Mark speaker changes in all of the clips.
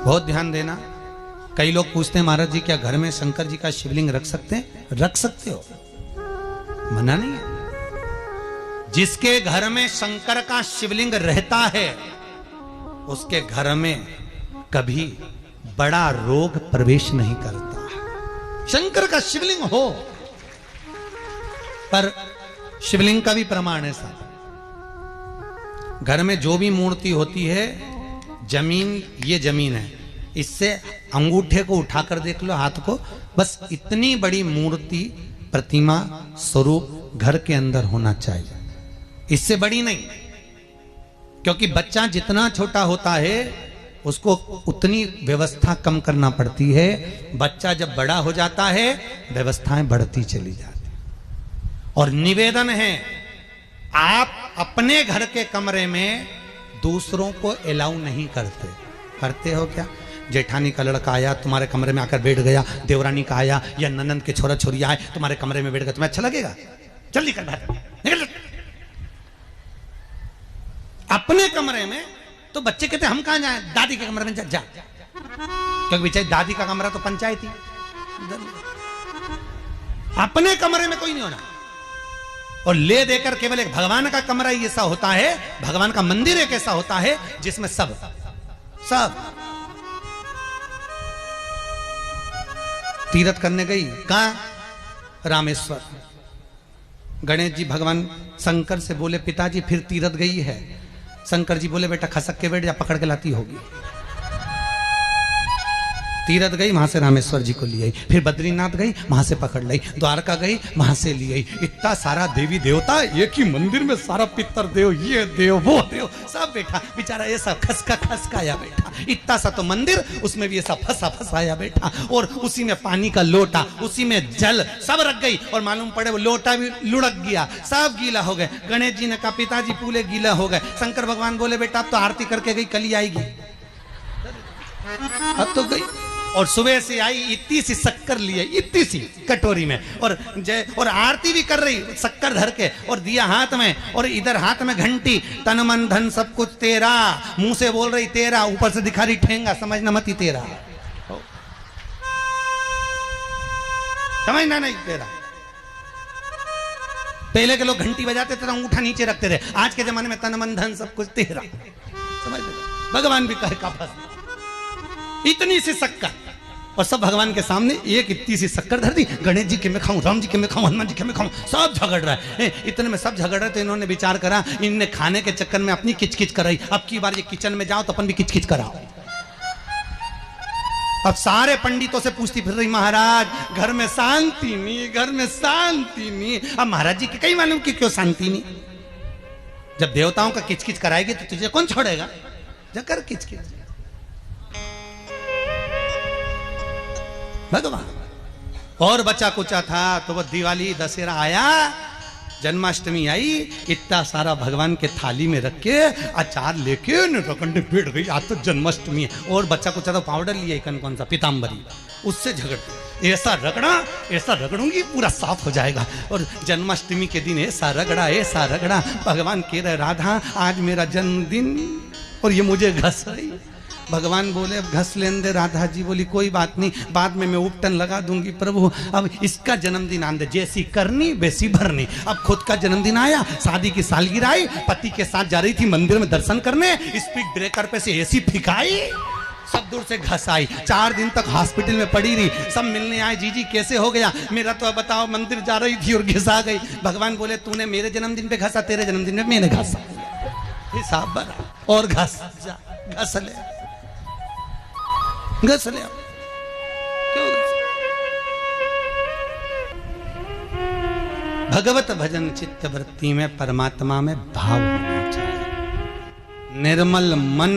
Speaker 1: बहुत ध्यान देना। कई लोग पूछते हैं महाराज जी क्या घर में शंकर जी का शिवलिंग रख सकते हैं? रख सकते हो, मना नहीं है। जिसके घर में शंकर का शिवलिंग रहता है उसके घर में कभी बड़ा रोग प्रवेश नहीं करता। शंकर का शिवलिंग हो, पर शिवलिंग का भी प्रमाण है साहब। घर में जो भी मूर्ति होती है, जमीन ये जमीन है, इससे अंगूठे को उठाकर देख लो, हाथ को, बस इतनी बड़ी मूर्ति, प्रतिमा, स्वरूप घर के अंदर होना चाहिए, इससे बड़ी नहीं। क्योंकि बच्चा जितना छोटा होता है उसको उतनी व्यवस्था कम करना पड़ती है। बच्चा जब बड़ा हो जाता है व्यवस्थाएं बढ़ती चली जाती। और निवेदन है, आप अपने घर के कमरे में दूसरों को अलाउ नहीं करते। करते हो क्या? जेठानी का लड़का आया तुम्हारे कमरे में आकर बैठ गया, देवरानी का आया या ननंद के छोरा छोरी आए तुम्हारे कमरे में बैठ गए, तुम्हें अच्छा लगेगा? जल्दी कर बाहर निकल। अपने कमरे में तो बच्चे कहते हम कहां जाएं? दादी के कमरे में जा, क्योंकि बेचारी दादी का कमरा तो पंचायती। अपने कमरे में कोई नहीं होना। और ले देकर केवल एक भगवान का कमरा ही ऐसा होता है, भगवान का मंदिर एक ऐसा होता है जिसमें सब तीर्थ करने गई। कहां? रामेश्वर। गणेश जी भगवान शंकर से बोले पिताजी फिर तीर्थ गई है। शंकर जी बोले बेटा खसक के बैठ जा, पकड़ के लाती होगी। तीरथ गई, वहां से रामेश्वर जी को ले आई। फिर बद्रीनाथ गई, वहां से पकड़ लाई। द्वारका गई, वहां से ले आई। इतना सारा देवी देवता एक ही मंदिर में, सारा पितर देव, ये देव वो देव सब बैठा। बेचारा ये सब खसकाया बैठा। इतना सा तो मंदिर, उसमें भी ऐसा फंसाया बैठा। और उसी में पानी का लोटा, उसी में जल सब रख गई। और मालूम पड़े वो लोटा भी लुढ़क गया, सब गीला हो गए। गणेश जी ने कहा पिताजी पूरे गीला हो गए। शंकर भगवान बोले बेटा अब तो आरती करके गई, कल ही आएगी। अब तो गई। और सुबह से आई, इतनी सी शक्कर लिए, इतनी सी कटोरी में, और आरती भी कर रही शक्कर धर के, और दिया हाथ में, और इधर हाथ में घंटी, तन मन धन सब कुछ तेरा। मुंह से बोल रही तेरा, ऊपर से दिखा रही ठेंगा, समझना मत ही तेरा, समझना नहीं तेरा। पहले के लोग घंटी बजाते थे, अंगूठा नीचे रखते थे। आज के जमाने में तन मन धन सब कुछ तेरा, समझ लो। भगवान भी कहे का फंस, इतनी सी शक्कर, और सब भगवान के सामने एक इतनी सी शक्कर धर दी। गणेश जी के मैं खाऊं, राम जी के मैं खाऊं, हनुमान जी के मैं खाऊं, सब झगड़ रहा है। इतने में सब झगड़ रहे, तो इन्होंने विचार करा, इनने खाने के चक्कर में अपनी किचकिच कराई। अब की बार ये किचन में जाओ तो अपन भी किचकिच कराओ। अब सारे पंडितों से पूछती फिर रही, महाराज घर में शांति नहीं, घर में शांति नहीं। अब महाराज जी के कई मालूम कि क्यों शांति नहीं। जब देवताओं का किचकिच कराएगी तो तुझे कौन छोड़ेगा? जकर किचकिच भगवान। और बचा कुचा था तो वो दिवाली दशहरा आया, जन्माष्टमी आई, इतना सारा भगवान के थाली में रख के अचार लेके रखंडे बैठ गई। आज तो जन्माष्टमी है। और बच्चा कुचा तो पाउडर लिया कौन सा पीताम्बरी, उससे झगड़ती, ऐसा रगड़ूंगी पूरा साफ हो जाएगा। और जन्माष्टमी के दिन ऐसा रगड़ा। भगवान कह रहे राधा आज मेरा जन्मदिन और ये मुझे घस रही। भगवान बोले अब घस लेने दे। राधा जी बोली कोई बात नहीं, बाद में मैं उपटन लगा दूंगी प्रभु। अब इसका जन्मदिन आंदे, जैसी करनी वैसी भरनी। अब खुद का जन्मदिन आया, शादी की सालगिरह आई, पति के साथ जा रही थी मंदिर में दर्शन करने, स्पीड ब्रेकर पे से ऐसी फिकाई, सब दूर से घस आई। 4 दिन तक हॉस्पिटल में पड़ी रही। सब मिलने आए, जीजी कैसे हो गया? मेरा तो बताओ मंदिर जा रही थी और घिसा गई। भगवान बोले तूने मेरे जन्मदिन पे घसा, तेरे जन्मदिन में मैंने घसा, हिसाब बना। और घस ले क्यों? भगवत भजन चित्त वृत्ति में, परमात्मा में भाव होना चाहिए। निर्मल मन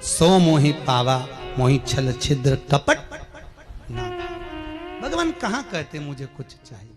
Speaker 1: सो मोहि पावा, मोहि छल छिद्र कपट ना। भगवान कहां कहते मुझे कुछ चाहिए।